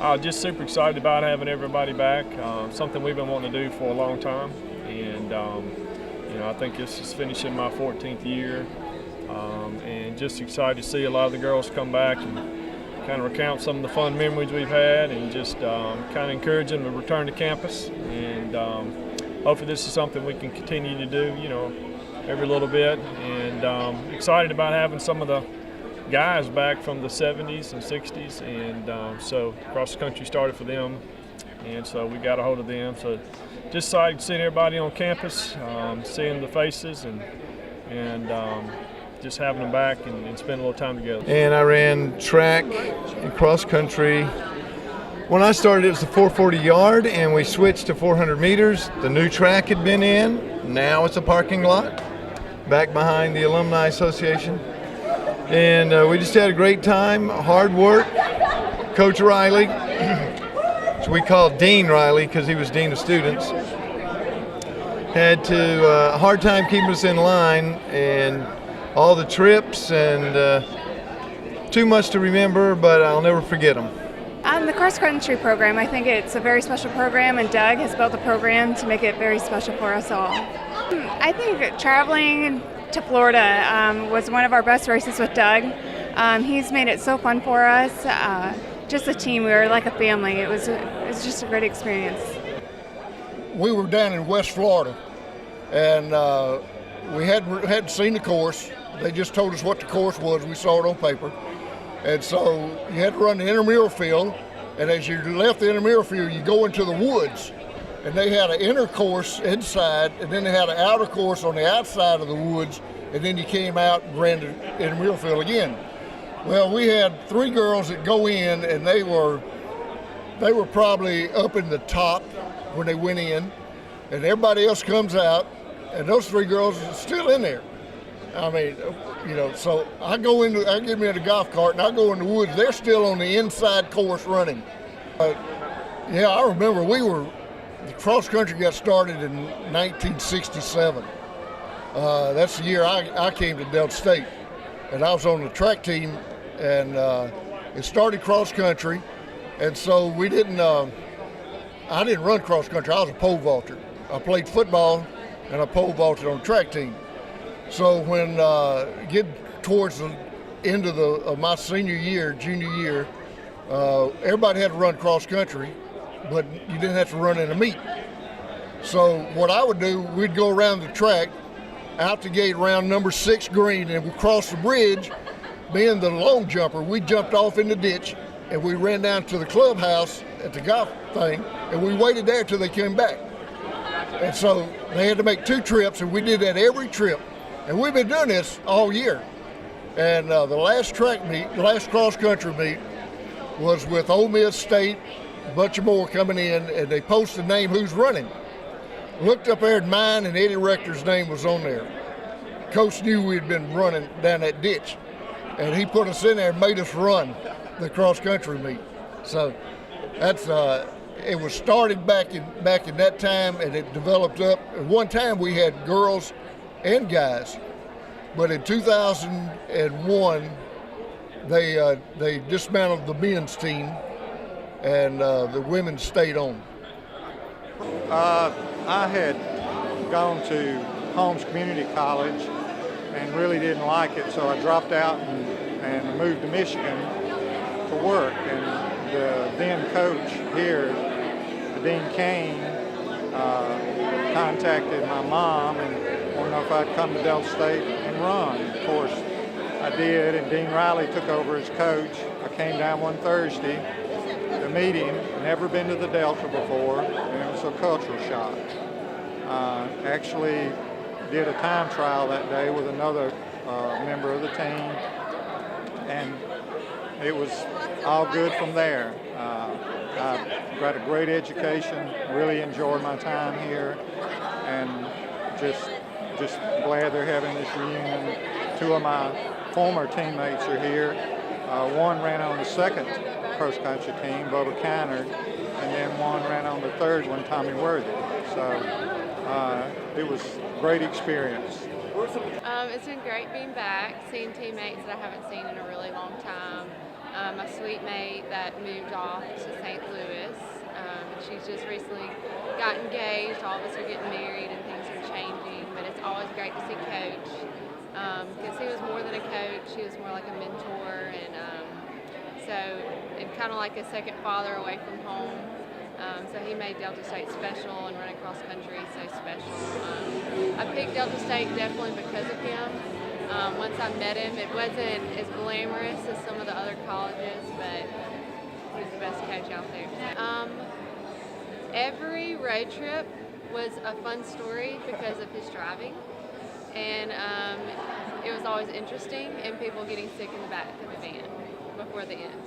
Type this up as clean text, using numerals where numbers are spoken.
Just super excited about having everybody back. Something we've been wanting to do for a long time, and I think this is finishing my 14th year, and just excited to see a lot of the girls come back and kind of recount some of the fun memories we've had, and just kind of encourage them to return to campus. And hopefully, this is something we can continue to do, every little bit. And excited about having some of the guys back from the 70s and 60s, and so cross country started for them, and so we got a hold of them. So just excited seeing everybody on campus, seeing the faces, and just having them back and spend a little time together. And I ran track and cross country. When I started, it was the 440 yard, and we switched to 400 meters. The new track had been in. Now it's a parking lot back behind the Alumni Association. And we just had a great time, hard work. Coach Riley, which we called Dean Riley because he was Dean of Students, had to hard time keeping us in line, and all the trips, and too much to remember, but I'll never forget them. The cross-country program, I think it's a very special program, and Doug has built the program to make it very special for us all. I think traveling to Florida was one of our best races with Doug. He's made it so fun for us. Just a team, we were like a family. It was just a great experience. We were down in West Florida, and we hadn't seen the course. They just told us what the course was. We saw it on paper. And so you had to run the intramural field, and as you left the intramural field, you go into the woods. And they had an inner course inside, and then they had an outer course on the outside of the woods, and then you came out and ran the intramural field again. Well, we had 3 girls that go in, and they were probably up in the top when they went in, and everybody else comes out, and those 3 girls are still in there. I mean, so I get me in the golf cart, and I go in the woods. They're still on the inside course running. Yeah, I remember the cross country got started in 1967. That's the year I came to Delta State, and I was on the track team, and it started cross country, and so we didn't. I didn't run cross country. I was a pole vaulter. I played football, and I pole vaulted on the track team. So when get towards the end of my junior year, everybody had to run cross country, but you didn't have to run in a meet. So what I would do, we'd go around the track, out the gate around number 6 green, and we'd cross the bridge. Being the long jumper, we jumped off in the ditch, and we ran down to the clubhouse at the golf thing, and we waited there till they came back. And so they had to make 2 trips, and we did that every trip. And we've been doing this all year. And the last cross country meet was with Ole Miss State, a bunch of more coming in, and they posted name who's running. Looked up there, and mine and Eddie Rector's name was on there. Coach knew we'd been running down that ditch, and he put us in there and made us run the cross country meet. So that's it was started back in that time, and it developed up. At one time we had girls and guys, but in 2001 they dismantled the men's team, and the women stayed on. I had gone to Holmes Community College and really didn't like it, so I dropped out and moved to Michigan to work. And the then coach here, Dean Kane, contacted my mom and wanted to know if I'd come to Delta State and run. Of course, I did, and Dean Riley took over as coach. I came down one Thursday to meet him. Never been to the Delta before, and it was a cultural shock. Actually did a time trial that day with another member of the team, and it was all good from there. I got a great education, really enjoyed my time here, and just glad they're having this reunion. 2 of my former teammates are here. One ran on the second cross-country team, Bubba Kynard, and then one ran on the third one, Tommy Worthy. So it was a great experience. It's been great being back, seeing teammates that I haven't seen in a really long time, my sweet mate that moved off to St. Louis. And she's just recently got engaged. All of us are getting married and things are changing, but it's always great to see Coach because he was more than a coach. He was more like a mentor, and kind of like a second father away from home. So he made Delta State special and running cross country so special. I picked Delta State definitely because of him. Once I met him, it wasn't as glamorous as some of the other colleges, but he was the best coach out there. Every road trip was a fun story because of his driving, and it was always interesting, and people getting sick in the back of the van before the end.